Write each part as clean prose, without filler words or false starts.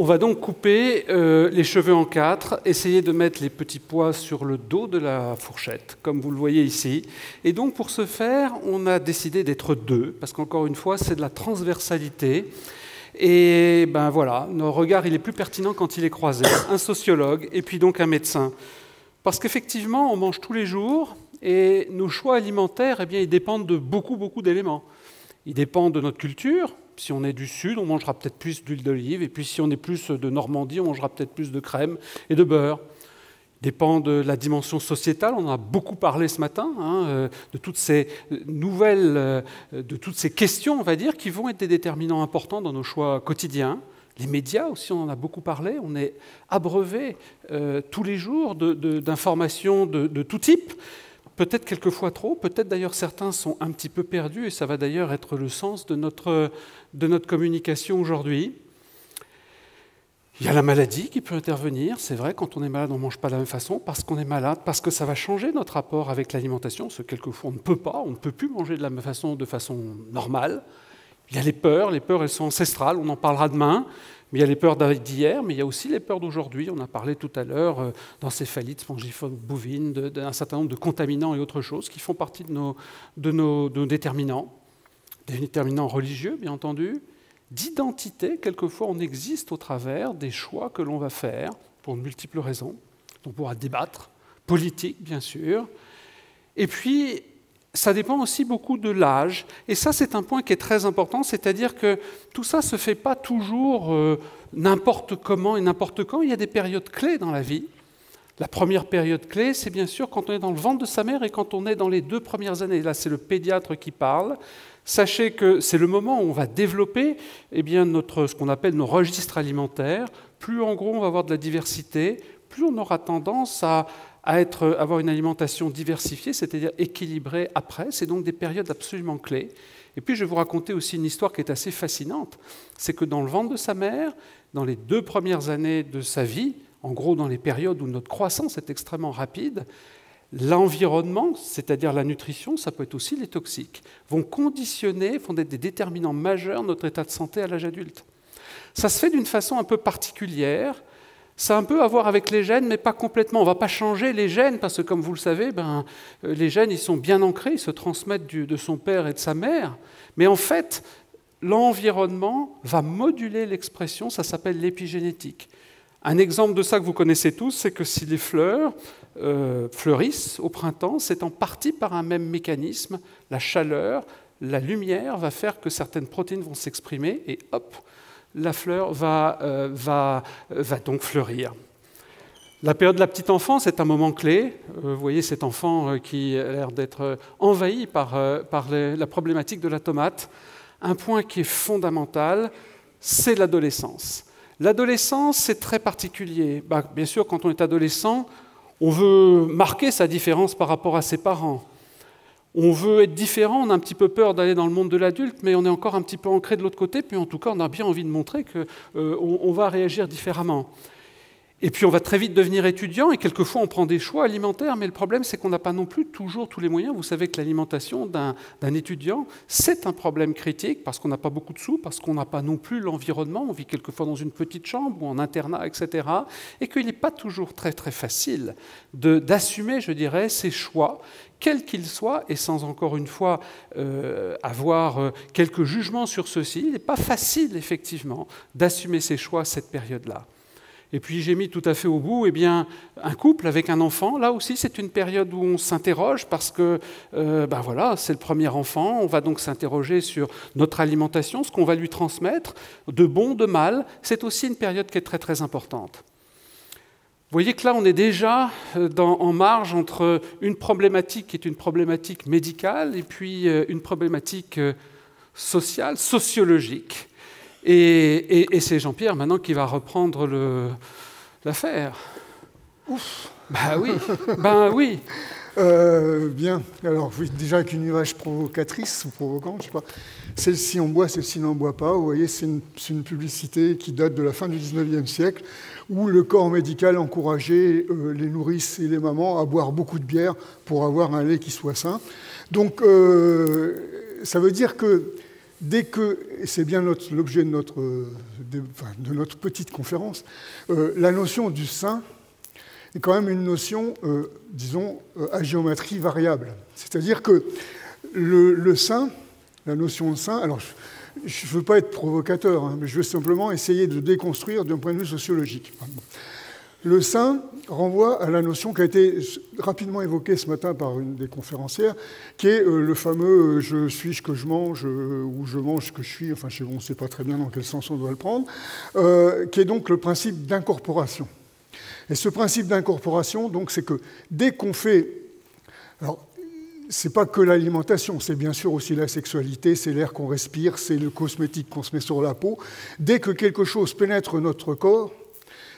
On va donc couper les cheveux en 4, essayer de mettre les petits pois sur le dos de la fourchette, comme vous le voyez ici. Et donc pour ce faire, on a décidé d'être 2, parce qu'encore une fois, c'est de la transversalité. Et ben voilà, notre regard il est plus pertinent quand il est croisé. Un sociologue et puis donc un médecin. Parce qu'effectivement, on mange tous les jours et nos choix alimentaires, eh bien, ils dépendent de beaucoup d'éléments. Ils dépendent de notre culture. Si on est du Sud, on mangera peut-être plus d'huile d'olive. Et puis si on est plus de Normandie, on mangera peut-être plus de crème et de beurre. Il dépend de la dimension sociétale. On en a beaucoup parlé ce matin, de toutes ces nouvelles, de toutes ces questions, on va dire, qui vont être des déterminants importants dans nos choix quotidiens. Les médias aussi, on en a beaucoup parlé. On est abreuvé tous les jours d'informations de tout type. Peut-être quelquefois trop, peut-être d'ailleurs certains sont un petit peu perdus, et ça va d'ailleurs être le sens de notre communication aujourd'hui. Il y a la maladie qui peut intervenir, c'est vrai, quand on est malade, on ne mange pas de la même façon, parce qu'on est malade, parce que ça va changer notre rapport avec l'alimentation, parce que quelquefois on ne peut plus manger de la même façon, de façon normale. Il y a les peurs elles sont ancestrales, on en parlera demain. Mais il y a les peurs d'hier, mais il y a aussi les peurs d'aujourd'hui. On a parlé tout à l'heure d'encéphalite spongiforme bovine, d'un certain nombre de contaminants et autres choses qui font partie de nos déterminants. Des déterminants religieux, bien entendu. D'identité, quelquefois on existe au travers des choix que l'on va faire, pour de multiples raisons, dont on pourra débattre, politique bien sûr. Et puis, ça dépend aussi beaucoup de l'âge. Et ça, c'est un point qui est très important, c'est-à-dire que tout ça ne se fait pas toujours n'importe comment et n'importe quand. Il y a des périodes clés dans la vie. La première période clé, c'est bien sûr quand on est dans le ventre de sa mère et quand on est dans les 2 premières années. Là, c'est le pédiatre qui parle. Sachez que c'est le moment où on va développer ce qu'on appelle nos registres alimentaires. Plus, en gros, on va avoir de la diversité, plus on aura tendance à avoir une alimentation diversifiée, c'est-à-dire équilibrée après. C'est donc des périodes absolument clés. Et puis je vais vous raconter aussi une histoire qui est assez fascinante. C'est que dans le ventre de sa mère, dans les 2 premières années de sa vie, en gros dans les périodes où notre croissance est extrêmement rapide, l'environnement, c'est-à-dire la nutrition, ça peut être aussi les toxiques, vont être des déterminants majeurs de notre état de santé à l'âge adulte. Ça se fait d'une façon un peu particulière. Ça a un peu à voir avec les gènes, mais pas complètement. On ne va pas changer les gènes, parce que comme vous le savez, les gènes ils sont bien ancrés, ils se transmettent de son père et de sa mère. Mais en fait, l'environnement va moduler l'expression, ça s'appelle l'épigénétique. Un exemple de ça que vous connaissez tous, c'est que si les fleurs fleurissent au printemps, c'est en partie par un même mécanisme. La chaleur, la lumière va faire que certaines protéines vont s'exprimer, et hop, la fleur va donc fleurir. La période de la petite enfance est un moment clé. Vous voyez cet enfant qui a l'air d'être envahi par la problématique de la tomate. Un point qui est fondamental, c'est l'adolescence. L'adolescence, c'est très particulier. Bien sûr, quand on est adolescent, on veut marquer sa différence par rapport à ses parents. On veut être différent, on a un petit peu peur d'aller dans le monde de l'adulte, mais on est encore un petit peu ancré de l'autre côté, puis en tout cas, on a bien envie de montrer qu'on va réagir différemment. Et puis, on va très vite devenir étudiant, et quelquefois, on prend des choix alimentaires, mais le problème, c'est qu'on n'a pas non plus toujours tous les moyens. Vous savez que l'alimentation d'un étudiant, c'est un problème critique, parce qu'on n'a pas beaucoup de sous, parce qu'on n'a pas non plus l'environnement, on vit quelquefois dans une petite chambre, ou en internat, etc., et qu'il n'est pas toujours très, très facile d'assumer, je dirais, ces choix, quels qu'ils soient, et sans encore une fois avoir quelques jugements sur ceci. Il n'est pas facile, effectivement, d'assumer ces choix à cette période-là. Et puis j'ai mis tout à fait au bout un couple avec un enfant. Là aussi, c'est une période où on s'interroge parce que c'est le premier enfant. On va donc s'interroger sur notre alimentation, ce qu'on va lui transmettre, de bon, de mal. C'est aussi une période qui est très, très importante. Vous voyez que là, on est déjà en marge entre une problématique qui est une problématique médicale et puis une problématique sociale, sociologique. Et c'est Jean-Pierre maintenant qui va reprendre l'affaire. Ouf. Oui. Bien. Alors, oui, déjà avec une image provocatrice ou provocante, je sais pas. Celle-ci en boit, celle-ci n'en boit pas. Vous voyez, c'est une publicité qui date de la fin du 19e siècle, où le corps médical encourageait les nourrices et les mamans à boire beaucoup de bière pour avoir un lait qui soit sain. Donc, ça veut dire que dès que, et c'est bien l'objet de notre petite conférence, la notion du sein est quand même une notion, disons, à géométrie variable. C'est-à-dire que le sein, la notion de sein, alors je ne veux pas être provocateur, hein, mais je veux simplement essayer de déconstruire d'un point de vue sociologique. Le sein renvoie à la notion qui a été rapidement évoquée ce matin par une des conférencières, qui est le fameux « je suis ce que je mange » ou « je mange ce que je suis », enfin on ne sait pas très bien dans quel sens on doit le prendre, qui est donc le principe d'incorporation. Et ce principe d'incorporation, donc, c'est que dès qu'on fait... Alors, c'est pas que l'alimentation, c'est bien sûr aussi la sexualité, c'est l'air qu'on respire, c'est le cosmétique qu'on se met sur la peau. Dès que quelque chose pénètre notre corps,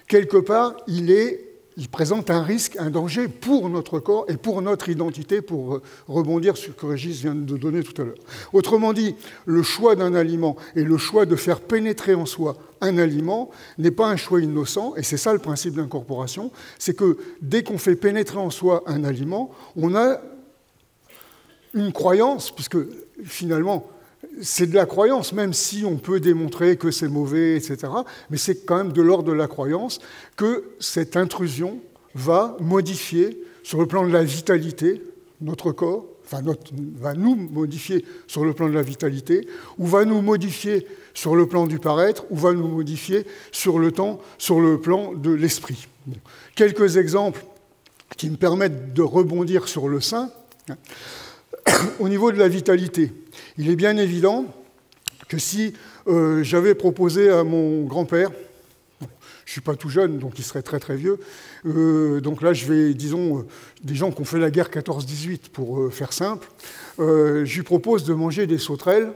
quelque part, il présente un risque, un danger pour notre corps et pour notre identité, pour rebondir sur ce que Régis vient de donner tout à l'heure. Autrement dit, le choix d'un aliment et le choix de faire pénétrer en soi un aliment n'est pas un choix innocent, et c'est ça le principe d'incorporation, c'est que dès qu'on fait pénétrer en soi un aliment, on a une croyance, puisque finalement, c'est de la croyance, même si on peut démontrer que c'est mauvais, etc., mais c'est quand même de l'ordre de la croyance que cette intrusion va modifier, sur le plan de la vitalité, notre corps, va nous modifier sur le plan de la vitalité, ou va nous modifier sur le plan du paraître, ou va nous modifier sur le plan de l'esprit. Bon. Quelques exemples qui me permettent de rebondir sur le sein. Au niveau de la vitalité, il est bien évident que si j'avais proposé à mon grand-père, je ne suis pas tout jeune, donc il serait très très vieux, donc là je vais, disons, des gens qui ont fait la guerre 14-18 pour faire simple, je lui propose de manger des sauterelles,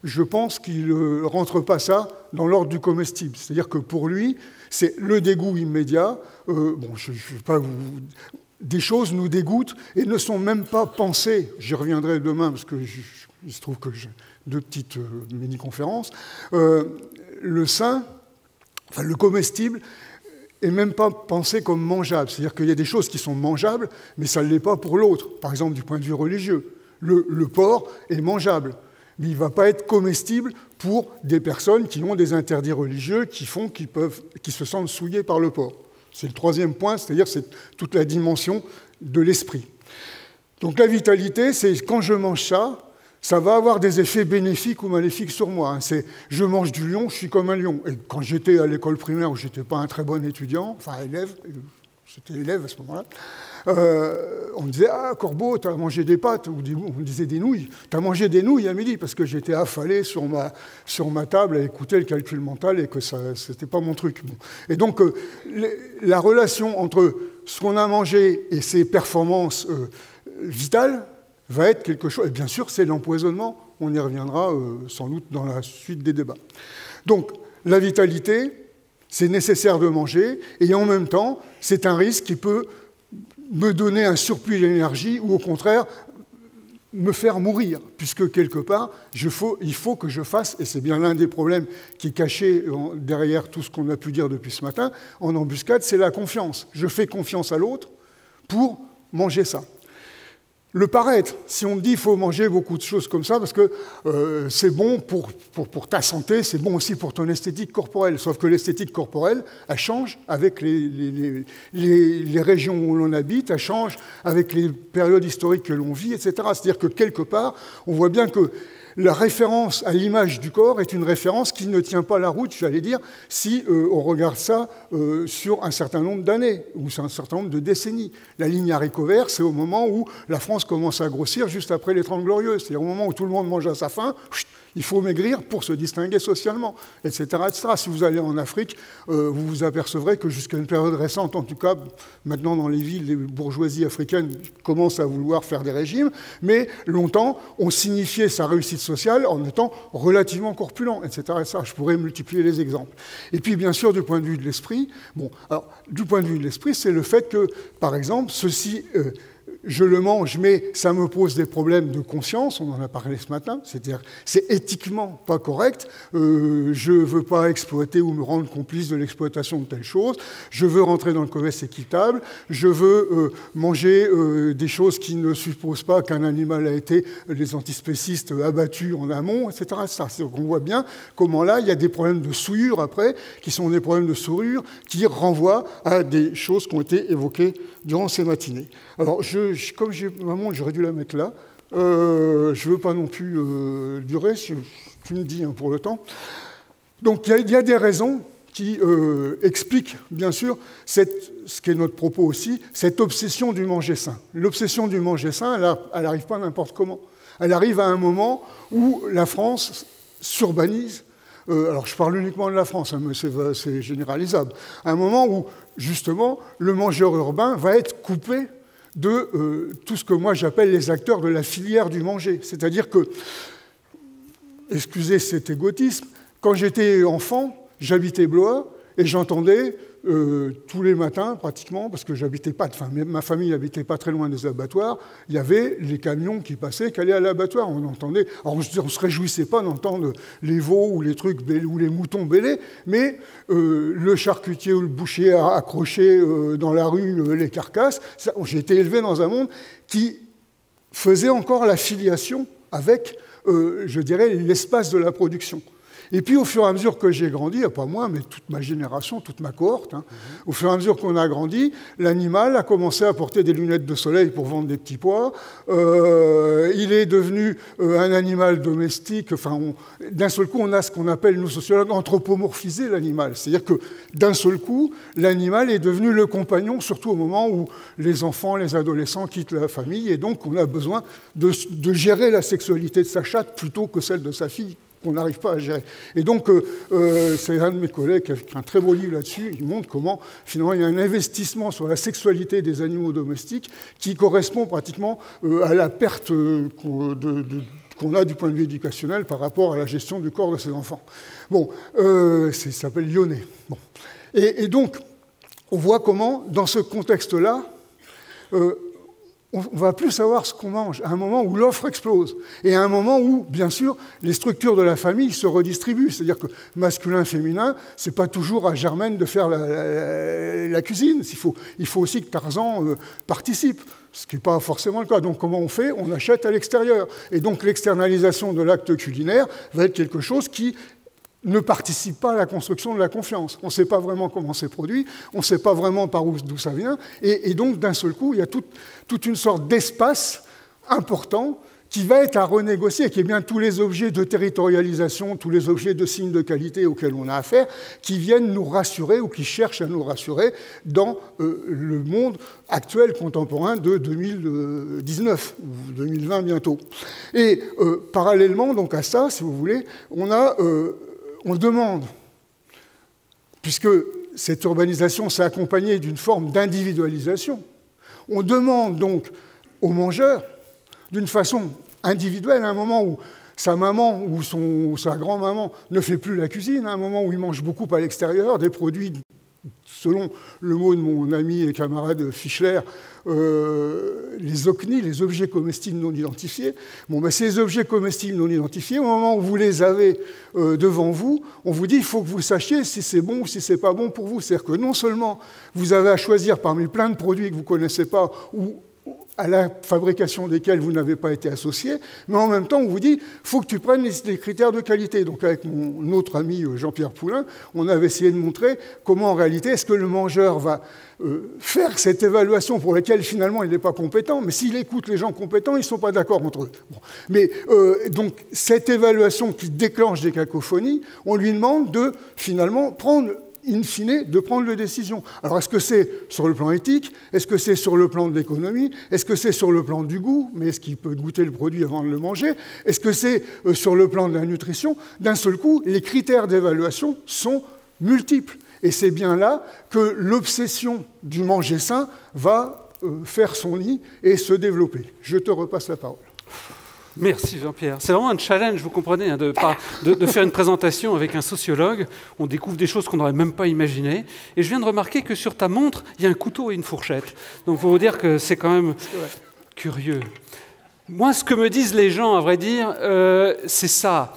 je pense qu'il ne rentre pas ça dans l'ordre du comestible. C'est-à-dire que pour lui, c'est le dégoût immédiat, bon, je ne vais pas vous... Des choses nous dégoûtent et ne sont même pas pensées. J'y reviendrai demain parce qu'il se trouve que j'ai 2 petites mini-conférences. Le sein, enfin le comestible, n'est même pas pensé comme mangeable. C'est-à-dire qu'il y a des choses qui sont mangeables, mais ça ne l'est pas pour l'autre. Par exemple, du point de vue religieux, le porc est mangeable, mais il ne va pas être comestible pour des personnes qui ont des interdits religieux qui font qu'ils se sentent souillés par le porc. C'est le 3e point, c'est-à-dire c'est toute la dimension de l'esprit. Donc la vitalité, c'est quand je mange ça, ça va avoir des effets bénéfiques ou maléfiques sur moi. C'est je mange du lion, je suis comme un lion. Et quand j'étais à l'école primaire où je n'étais pas un très bon étudiant, enfin élève, j'étais élève à ce moment-là, on me disait « Ah, Corbeau, tu as mangé des pâtes », ou on me disait des nouilles. « Tu as mangé des nouilles à midi » parce que j'étais affalé sur ma table à écouter le calcul mental et que ce n'était pas mon truc. Bon. Et donc, la relation entre ce qu'on a mangé et ses performances vitales va être quelque chose... Et bien sûr, c'est l'empoisonnement. On y reviendra sans doute dans la suite des débats. Donc, la vitalité, c'est nécessaire de manger, et en même temps, c'est un risque qui peut me donner un surplus d'énergie ou au contraire me faire mourir, puisque quelque part, il faut que je fasse, et c'est bien l'un des problèmes qui est caché derrière tout ce qu'on a pu dire depuis ce matin, en embuscade, c'est la confiance. Je fais confiance à l'autre pour manger ça. Le paraître, si on me dit qu'il faut manger beaucoup de choses comme ça, parce que c'est bon pour ta santé, c'est bon aussi pour ton esthétique corporelle. Sauf que l'esthétique corporelle, elle change avec les régions où l'on habite, elle change avec les périodes historiques que l'on vit, etc. C'est-à-dire que quelque part, on voit bien que la référence à l'image du corps est une référence qui ne tient pas la route, j'allais dire, si on regarde ça sur un certain nombre d'années ou sur un certain nombre de décennies. La ligne haricot vert, c'est au moment où la France commence à grossir juste après les 30 Glorieuses. C'est-à-dire au moment où tout le monde mange à sa faim, il faut maigrir pour se distinguer socialement, etc., etc. Si vous allez en Afrique, vous vous apercevrez que jusqu'à une période récente, en tout cas, maintenant dans les villes, les bourgeoisies africaines commencent à vouloir faire des régimes, mais longtemps, on signifiait sa réussite sociale en étant relativement corpulent, etc., etc. Je pourrais multiplier les exemples. Et puis, bien sûr, du point de vue de l'esprit, bon, alors, du point de vue de l'esprit, c'est le fait que, par exemple, ceci je le mange, mais ça me pose des problèmes de conscience, on en a parlé ce matin, c'est-à-dire c'est éthiquement pas correct, je ne veux pas exploiter ou me rendre complice de l'exploitation de telle chose, je veux rentrer dans le commerce équitable, je veux manger des choses qui ne supposent pas qu'un animal a été, les antispécistes, abattu en amont, etc. Donc on voit bien comment là, il y a des problèmes de souillure après, qui sont des problèmes de sourure, qui renvoient à des choses qui ont été évoquées durant ces matinées. Alors, comme j'ai ma montre, j'aurais dû la mettre là. Je ne veux pas non plus durer, tu me dis pour le temps. Donc, il y a des raisons qui expliquent, bien sûr, ce qui est notre propos aussi, cette obsession du manger sain. L'obsession du manger sain, elle n'arrive pas n'importe comment. Elle arrive à un moment où la France s'urbanise. Alors, je parle uniquement de la France, hein, mais c'est généralisable. À un moment où, justement, le mangeur urbain va être coupé de tout ce que moi j'appelle les acteurs de la filière du manger. C'est-à-dire que, excusez cet égotisme, quand j'étais enfant, j'habitais Blois et j'entendais tous les matins, pratiquement, parce que ma famille n'habitait pas très loin des abattoirs, il y avait les camions qui passaient, qui allaient à l'abattoir. On entendait, alors on ne se réjouissait pas d'entendre les veaux ou les trucs ou les moutons bêler, mais le charcutier ou le boucher accroché dans la rue les carcasses. J'ai été élevé dans un monde qui faisait encore la filiation avec, je dirais, l'espace de la production. Et puis, au fur et à mesure que j'ai grandi, pas moi, mais toute ma génération, toute ma cohorte, hein, au fur et à mesure qu'on a grandi, l'animal a commencé à porter des lunettes de soleil pour vendre des petits pois. Il est devenu un animal domestique. Enfin, d'un seul coup, on a ce qu'on appelle, nous sociologues, anthropomorphiser l'animal. C'est-à-dire que, d'un seul coup, l'animal est devenu le compagnon, surtout au moment où les enfants, les adolescents quittent la famille. Et donc, on a besoin de gérer la sexualité de sa chatte plutôt que celle de sa fille, qu'on n'arrive pas à gérer. Et donc, c'est un de mes collègues qui a écrit un très beau livre là-dessus. Il montre comment, finalement, il y a un investissement sur la sexualité des animaux domestiques qui correspond pratiquement à la perte qu'on a du point de vue éducationnel par rapport à la gestion du corps de ses enfants. Bon, ça s'appelle Lyonnais. Bon. Et donc, on voit comment, dans ce contexte-là, on ne va plus savoir ce qu'on mange, à un moment où l'offre explose, et à un moment où, bien sûr, les structures de la famille se redistribuent. C'est-à-dire que masculin, féminin, ce n'est pas toujours à Germaine de faire la cuisine. Il faut aussi que Tarzan participe, ce qui n'est pas forcément le cas. Donc comment on fait? On achète à l'extérieur. Et donc l'externalisation de l'acte culinaire va être quelque chose qui ne participe pas à la construction de la confiance. On ne sait pas vraiment comment c'est produit, on ne sait pas vraiment d'où ça vient, et donc d'un seul coup, il y a toute une sorte d'espace important qui va être à renégocier, qui est bien tous les objets de territorialisation, tous les objets de signes de qualité auxquels on a affaire, qui viennent nous rassurer ou qui cherchent à nous rassurer dans le monde actuel, contemporain de 2019, ou 2020 bientôt. Et parallèlement donc à ça, si vous voulez, on demande, puisque cette urbanisation s'est accompagnée d'une forme d'individualisation, on demande donc aux mangeurs, d'une façon individuelle, à un moment où sa maman ou sa grand-maman ne fait plus la cuisine, à un moment où il mange beaucoup à l'extérieur, des produits, selon le mot de mon ami et camarade Fischler, les OCNI, les objets comestibles non identifiés. Bon, ben, ces objets comestibles non identifiés, au moment où vous les avez devant vous, on vous dit il faut que vous sachiez si c'est bon ou si c'est pas bon pour vous. C'est-à-dire que non seulement vous avez à choisir parmi plein de produits que vous ne connaissez pas ou à la fabrication desquels vous n'avez pas été associé, mais en même temps, on vous dit il faut que tu prennes les critères de qualité. Donc avec mon autre ami Jean-Pierre Poulain, on avait essayé de montrer comment en réalité est-ce que le mangeur va faire cette évaluation pour laquelle finalement il n'est pas compétent, mais s'il écoute les gens compétents, ils ne sont pas d'accord entre eux. Bon. Mais donc cette évaluation qui déclenche des cacophonies, on lui demande de finalement prendre in fine, de prendre les décisions. Alors, est-ce que c'est sur le plan éthique? Est-ce que c'est sur le plan de l'économie? Est-ce que c'est sur le plan du goût? Mais est-ce qu'il peut goûter le produit avant de le manger? Est-ce que c'est sur le plan de la nutrition? D'un seul coup, les critères d'évaluation sont multiples. Et c'est bien là que l'obsession du manger sain va faire son nid et se développer. Je te repasse la parole. Merci Jean-Pierre. C'est vraiment un challenge, vous comprenez, hein, de faire une présentation avec un sociologue. On découvre des choses qu'on n'aurait même pas imaginées. Et je viens de remarquer que sur ta montre, il y a un couteau et une fourchette. Donc il faut vous dire que c'est quand même Curieux. Moi, ce que me disent les gens, à vrai dire, c'est ça.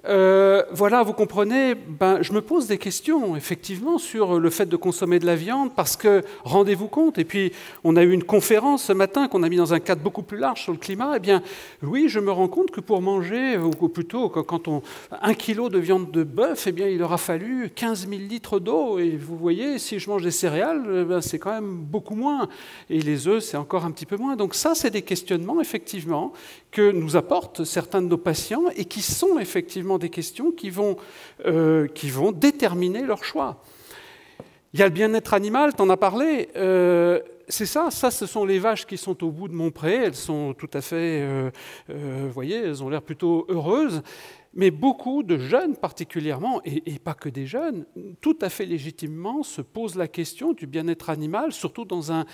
Voilà, vous comprenez, je me pose des questions, effectivement, sur le fait de consommer de la viande, parce que, rendez-vous compte, et puis on a eu une conférence ce matin qu'on a mis dans un cadre beaucoup plus large sur le climat, eh bien, oui, je me rends compte que pour manger, ou plutôt, quand on 1 kilo de viande de bœuf, eh bien, il aura fallu 15 000 litres d'eau, et vous voyez, si je mange des céréales, c'est quand même beaucoup moins, et les œufs, c'est encore un petit peu moins. Donc ça, c'est des questionnements, effectivement, que nous apportent certains de nos patients, et qui sont, effectivement, des questions qui vont déterminer leur choix. Il y a le bien-être animal, tu en as parlé, c'est ça, ce sont les vaches qui sont au bout de mon pré, elles sont tout à fait, vous voyez, elles ont l'air plutôt heureuses, mais beaucoup de jeunes particulièrement, et pas que des jeunes, tout à fait légitimement se posent la question du bien-être animal, surtout dans un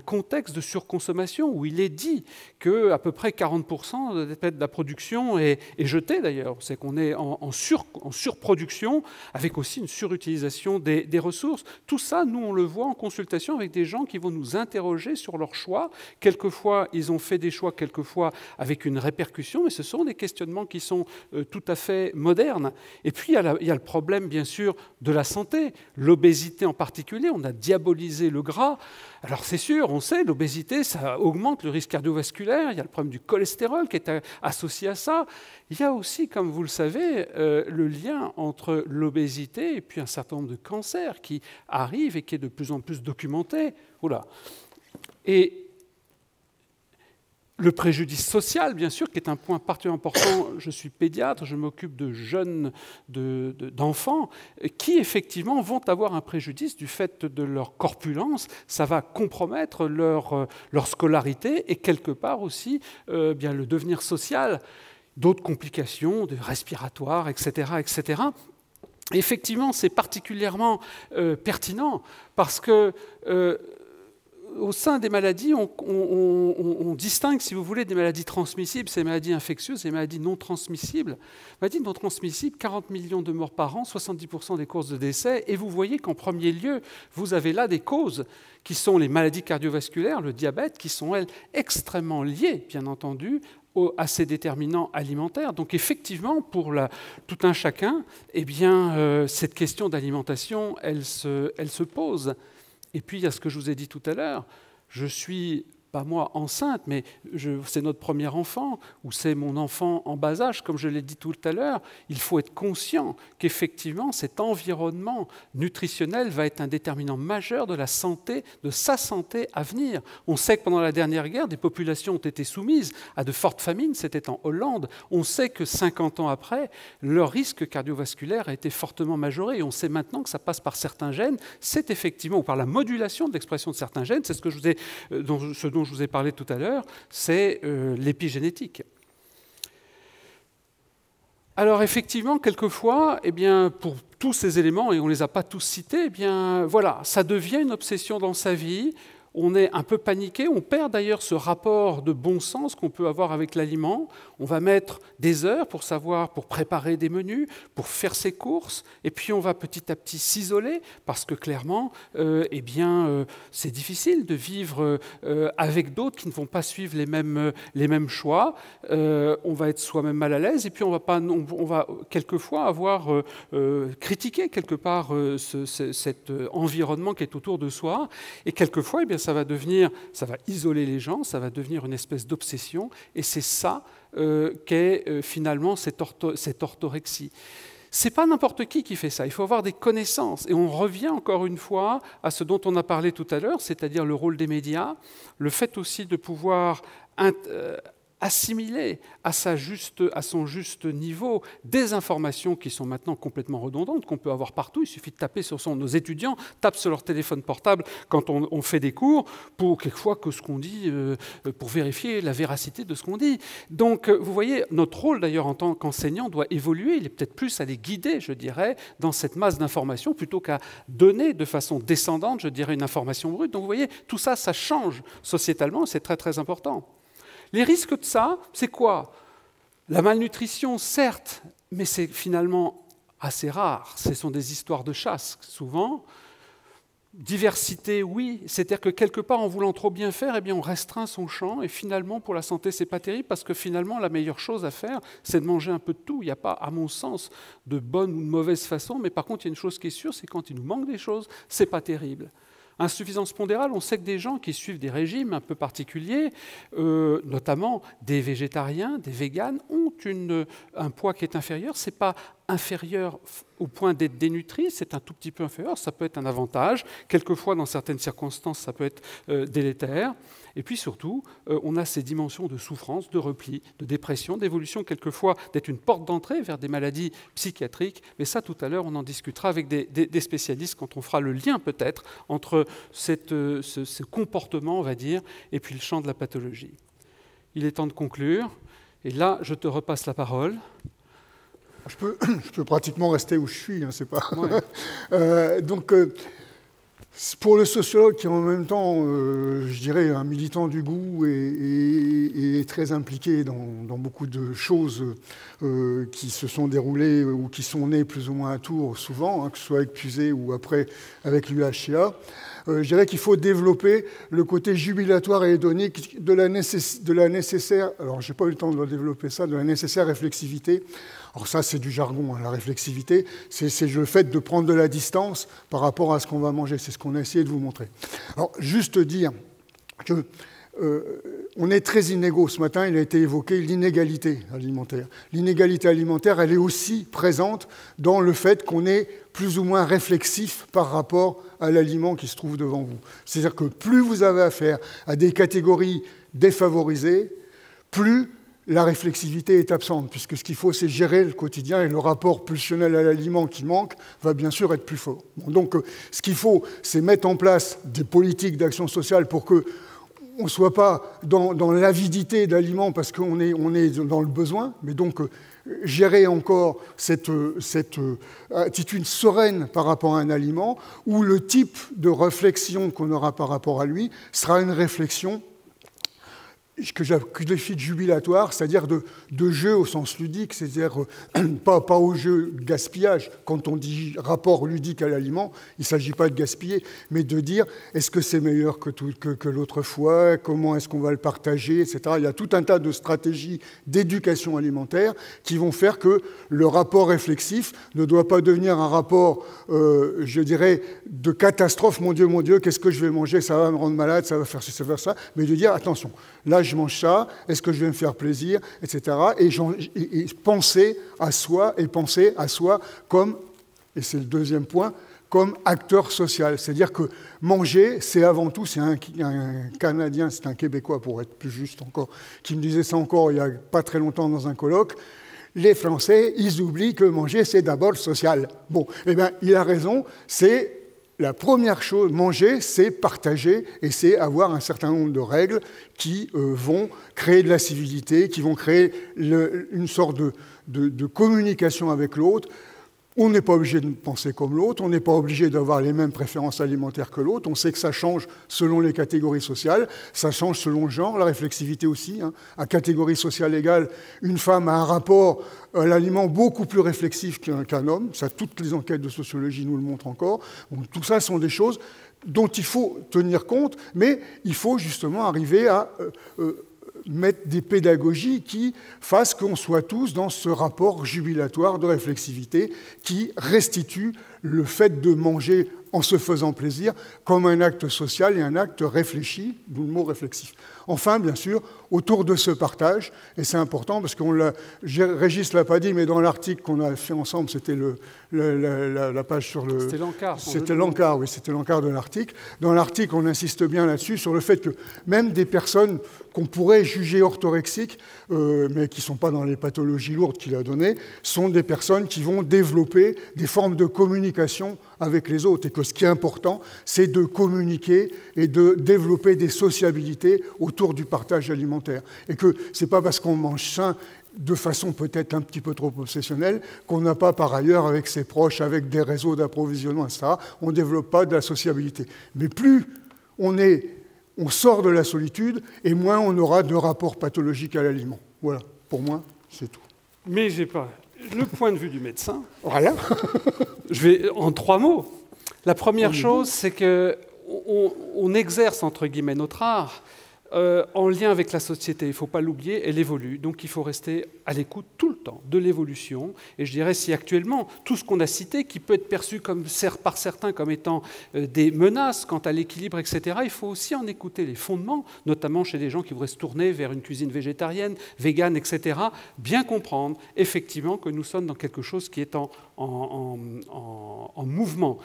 contexte de surconsommation où il est dit qu'à peu près 40% de la production est jetée d'ailleurs. C'est qu'on est en surproduction avec aussi une surutilisation des ressources. Tout ça, nous, on le voit en consultation avec des gens qui vont nous interroger sur leurs choix. Quelquefois, ils ont fait des choix, quelquefois avec une répercussion, mais ce sont des questionnements qui sont tout à fait moderne. Et puis, il y a le problème, bien sûr, de la santé, l'obésité en particulier. On a diabolisé le gras. Alors, c'est sûr, on sait, l'obésité, ça augmente le risque cardiovasculaire. Il y a le problème du cholestérol qui est associé à ça. Il y a aussi, comme vous le savez, le lien entre l'obésité et puis un certain nombre de cancers qui arrivent et qui est de plus en plus documenté. Oula. Et le préjudice social, bien sûr, qui est un point particulièrement important. Je suis pédiatre, je m'occupe de jeunes, d'enfants, qui effectivement vont avoir un préjudice du fait de leur corpulence. Ça va compromettre leur scolarité et quelque part aussi bien le devenir social, d'autres complications respiratoires, etc., etc. Et effectivement, c'est particulièrement pertinent parce que au sein des maladies, on distingue, si vous voulez, des maladies transmissibles, ces maladies infectieuses, et des maladies non transmissibles. Maladies non transmissibles, 40 millions de morts par an, 70% des causes de décès, et vous voyez qu'en premier lieu, vous avez là des causes qui sont les maladies cardiovasculaires, le diabète, qui sont, elles, extrêmement liées, bien entendu, à ces déterminants alimentaires. Donc effectivement, pour tout un chacun, eh bien, cette question d'alimentation, elle se pose. Et puis, il y a ce que je vous ai dit tout à l'heure, je suis, pas moi, enceinte, mais c'est notre premier enfant, ou c'est mon enfant en bas âge, comme je l'ai dit tout à l'heure. Il faut être conscient qu'effectivement, cet environnement nutritionnel va être un déterminant majeur de la santé, de sa santé à venir. On sait que pendant la dernière guerre, des populations ont été soumises à de fortes famines, c'était en Hollande. On sait que 50 ans après, leur risque cardiovasculaire a été fortement majoré. Et on sait maintenant que ça passe par certains gènes, c'est effectivement, ou par la modulation de l'expression de certains gènes, c'est ce que dont je vous ai parlé tout à l'heure, c'est l'épigénétique. Alors effectivement, quelquefois, eh bien, pour tous ces éléments, et on ne les a pas tous cités, eh bien, voilà, ça devient une obsession dans sa vie. On est un peu paniqué, on perd d'ailleurs ce rapport de bon sens qu'on peut avoir avec l'aliment. On va mettre des heures pour préparer des menus, pour faire ses courses, et puis on va petit à petit s'isoler, parce que clairement, eh bien, c'est difficile de vivre avec d'autres qui ne vont pas suivre les mêmes choix. On va être soi-même mal à l'aise, et puis on va quelquefois avoir critiqué quelque part cet environnement qui est autour de soi, et quelquefois, eh bien, ça va isoler les gens, ça va devenir une espèce d'obsession, et c'est ça qu'est finalement cette orthorexie. Ce n'est pas n'importe qui fait ça, il faut avoir des connaissances. Et on revient encore une fois à ce dont on a parlé tout à l'heure, c'est-à-dire le rôle des médias, le fait aussi de pouvoir assimiler à son juste niveau des informations qui sont maintenant complètement redondantes, qu'on peut avoir partout. Il suffit de taper nos étudiants tapent sur leur téléphone portable quand on fait des cours, pour quelquefois que ce qu'on dit, pour vérifier la véracité de ce qu'on dit. Donc, vous voyez, notre rôle d'ailleurs en tant qu'enseignant doit évoluer. Il est peut-être plus à les guider, je dirais, dans cette masse d'informations, plutôt qu'à donner de façon descendante, je dirais, une information brute. Donc, vous voyez, tout ça, ça change sociétalement, c'est très, très important. Les risques de ça, c'est quoi? La malnutrition, certes, mais c'est finalement assez rare. Ce sont des histoires de chasse, souvent. Diversité, oui. C'est-à-dire que quelque part, en voulant trop bien faire, eh bien, on restreint son champ. Et finalement, pour la santé, c'est pas terrible parce que finalement, la meilleure chose à faire, c'est de manger un peu de tout. Il n'y a pas, à mon sens, de bonne ou de mauvaise façon. Mais par contre, il y a une chose qui est sûre, c'est quand il nous manque des choses, c'est pas terrible. Insuffisance pondérale, on sait que des gens qui suivent des régimes un peu particuliers, notamment des végétariens, des véganes, ont un poids qui est inférieur. Ce n'est pas inférieur au point d'être dénutri, c'est un tout petit peu inférieur, ça peut être un avantage. Quelquefois, dans certaines circonstances, ça peut être délétère. Et puis surtout, on a ces dimensions de souffrance, de repli, de dépression, d'évolution, quelquefois d'être une porte d'entrée vers des maladies psychiatriques. Mais ça, tout à l'heure, on en discutera avec des spécialistes quand on fera le lien peut-être entre ce comportement, on va dire, et puis le champ de la pathologie. Il est temps de conclure. Et là, je te repasse la parole. Je peux pratiquement rester où je suis, hein, c'est pas. Ouais. Donc, pour le sociologue qui est en même temps, je dirais, un militant du goût et très impliqué dans beaucoup de choses qui se sont déroulées ou qui sont nées plus ou moins à Tours, souvent, hein, que ce soit avec Puisé ou après avec l'UHCA, je dirais qu'il faut développer le côté jubilatoire et hédonique de la nécessaire, alors je n'ai pas eu le temps de développer ça, de la nécessaire réflexivité. Alors ça, c'est du jargon, hein, la réflexivité, c'est le fait de prendre de la distance par rapport à ce qu'on va manger, c'est ce qu'on a essayé de vous montrer. Alors, juste dire que on est très inégaux. Ce matin, il a été évoqué l'inégalité alimentaire. L'inégalité alimentaire, elle est aussi présente dans le fait qu'on est plus ou moins réflexif par rapport à l'aliment qui se trouve devant vous. C'est-à-dire que plus vous avez affaire à des catégories défavorisées, plus la réflexivité est absente, puisque ce qu'il faut, c'est gérer le quotidien, et le rapport pulsionnel à l'aliment qui manque va bien sûr être plus fort. Bon, donc, ce qu'il faut, c'est mettre en place des politiques d'action sociale pour que on ne soit pas dans l'avidité d'aliments parce qu'on est dans le besoin, mais donc gérer encore cette attitude sereine par rapport à un aliment, où le type de réflexion qu'on aura par rapport à lui sera une réflexion que je qualifie de jubilatoire, c'est-à-dire de jeu au sens ludique, c'est-à-dire pas au jeu de gaspillage. Quand on dit rapport ludique à l'aliment, il ne s'agit pas de gaspiller, mais de dire est-ce que c'est meilleur que l'autre fois, comment est-ce qu'on va le partager, etc. Il y a tout un tas de stratégies d'éducation alimentaire qui vont faire que le rapport réflexif ne doit pas devenir un rapport, je dirais, de catastrophe. Mon Dieu, qu'est-ce que je vais manger, ça va me rendre malade, ça va faire ci, ça va faire ça. Mais de dire, attention, là, je mange ça, est-ce que je vais me faire plaisir, etc. Et penser à soi comme, et c'est le deuxième point, comme acteur social. C'est-à-dire que manger, c'est avant tout, c'est un Canadien, c'est un Québécois pour être plus juste encore, qui me disait ça encore il n'y a pas très longtemps dans un colloque. Les Français, ils oublient que manger, c'est d'abord social. Bon, eh bien, il a raison, c'est la première chose, manger, c'est partager et c'est avoir un certain nombre de règles qui vont créer de la civilité, qui vont créer une sorte de communication avec l'autre. On n'est pas obligé de penser comme l'autre, on n'est pas obligé d'avoir les mêmes préférences alimentaires que l'autre, on sait que ça change selon les catégories sociales, ça change selon le genre, la réflexivité aussi. Hein. À catégorie sociale égale, une femme a un rapport à l'aliment beaucoup plus réflexif qu'un homme, ça, toutes les enquêtes de sociologie nous le montrent encore. Bon, tout ça sont des choses dont il faut tenir compte, mais il faut justement arriver à mettre des pédagogies qui fassent qu'on soit tous dans ce rapport jubilatoire de réflexivité qui restitue le fait de manger en se faisant plaisir comme un acte social et un acte réfléchi, d'où le mot réflexif. Enfin, bien sûr, autour de ce partage, et c'est important parce Régis ne l'a pas dit, mais dans l'article qu'on a fait ensemble, c'était la page sur le... C'était l'encart. C'était l'encart, oui, c'était l'encart de l'article. Dans l'article, on insiste bien là-dessus, sur le fait que même des personnes qu'on pourrait juger orthorexiques, mais qui ne sont pas dans les pathologies lourdes qu'il a données, sont des personnes qui vont développer des formes de communication avec les autres, et que ce qui est important, c'est de communiquer et de développer des sociabilités autour du partage alimentaire. Et que ce n'est pas parce qu'on mange sain de façon peut-être un petit peu trop obsessionnelle qu'on n'a pas par ailleurs avec ses proches, avec des réseaux d'approvisionnement, etc. On ne développe pas de la sociabilité. Mais plus on sort de la solitude, et moins on aura de rapport pathologique à l'aliment. Voilà, pour moi, c'est tout. Mais j'ai pas le point de vue du médecin. Voilà. Je vais en 3 mots. La première chose, c'est qu'on exerce, entre guillemets, notre art en lien avec la société. Il ne faut pas l'oublier, elle évolue. Donc il faut rester à l'écoute tout le temps de l'évolution. Et je dirais, si actuellement, tout ce qu'on a cité, qui peut être perçu par certains comme étant des menaces quant à l'équilibre, etc., il faut aussi en écouter les fondements, notamment chez des gens qui voudraient se tourner vers une cuisine végétarienne, végane, etc., bien comprendre effectivement que nous sommes dans quelque chose qui est en mouvement.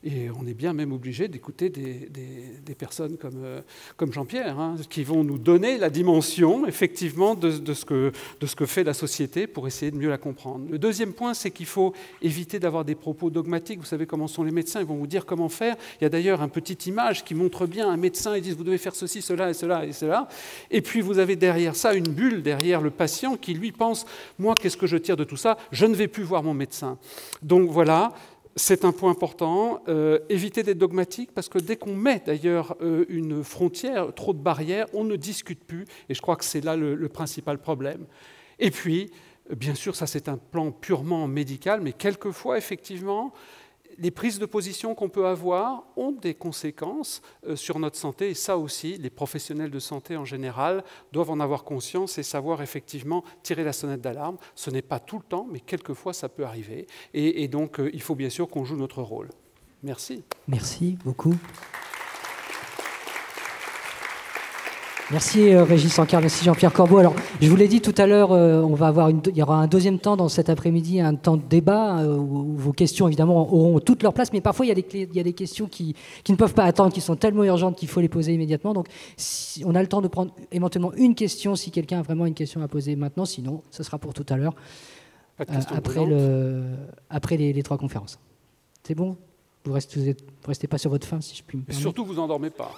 Et on est bien même obligé d'écouter des personnes comme Jean-Pierre, hein, qui vont nous donner la dimension, effectivement, de ce que fait la société pour essayer de mieux la comprendre. Le deuxième point, c'est qu'il faut éviter d'avoir des propos dogmatiques. Vous savez comment sont les médecins, ils vont vous dire comment faire. Il y a d'ailleurs une petite image qui montre bien un médecin, ils disent vous devez faire ceci, cela et cela et cela. Et puis vous avez derrière ça une bulle, derrière le patient, qui lui pense, moi, qu'est-ce que je tire de tout ça? Je ne vais plus voir mon médecin. Donc voilà. C'est un point important. Éviter d'être dogmatique, parce que dès qu'on met d'ailleurs une frontière, trop de barrières, on ne discute plus. Et je crois que c'est là le principal problème. Et puis, bien sûr, ça c'est un plan purement médical, mais quelquefois, effectivement, les prises de position qu'on peut avoir ont des conséquences sur notre santé. Et ça aussi, les professionnels de santé en général doivent en avoir conscience et savoir effectivement tirer la sonnette d'alarme. Ce n'est pas tout le temps, mais quelquefois ça peut arriver. Et donc, il faut bien sûr qu'on joue notre rôle. Merci. Merci beaucoup. Merci Régis Sankar, merci Jean-Pierre Corbeau. Alors, je vous l'ai dit tout à l'heure, il y aura un deuxième temps dans cet après-midi, un temps de débat où vos questions évidemment auront toute leur place, mais parfois il y a des questions qui ne peuvent pas attendre, qui sont tellement urgentes qu'il faut les poser immédiatement. Donc, on a le temps de prendre éventuellement une question si quelqu'un a vraiment une question à poser maintenant, sinon ce sera pour tout à l'heure, après les trois conférences. C'est bon? Vous restez pas sur votre faim, si je puis me permettre. Et surtout, vous endormez pas.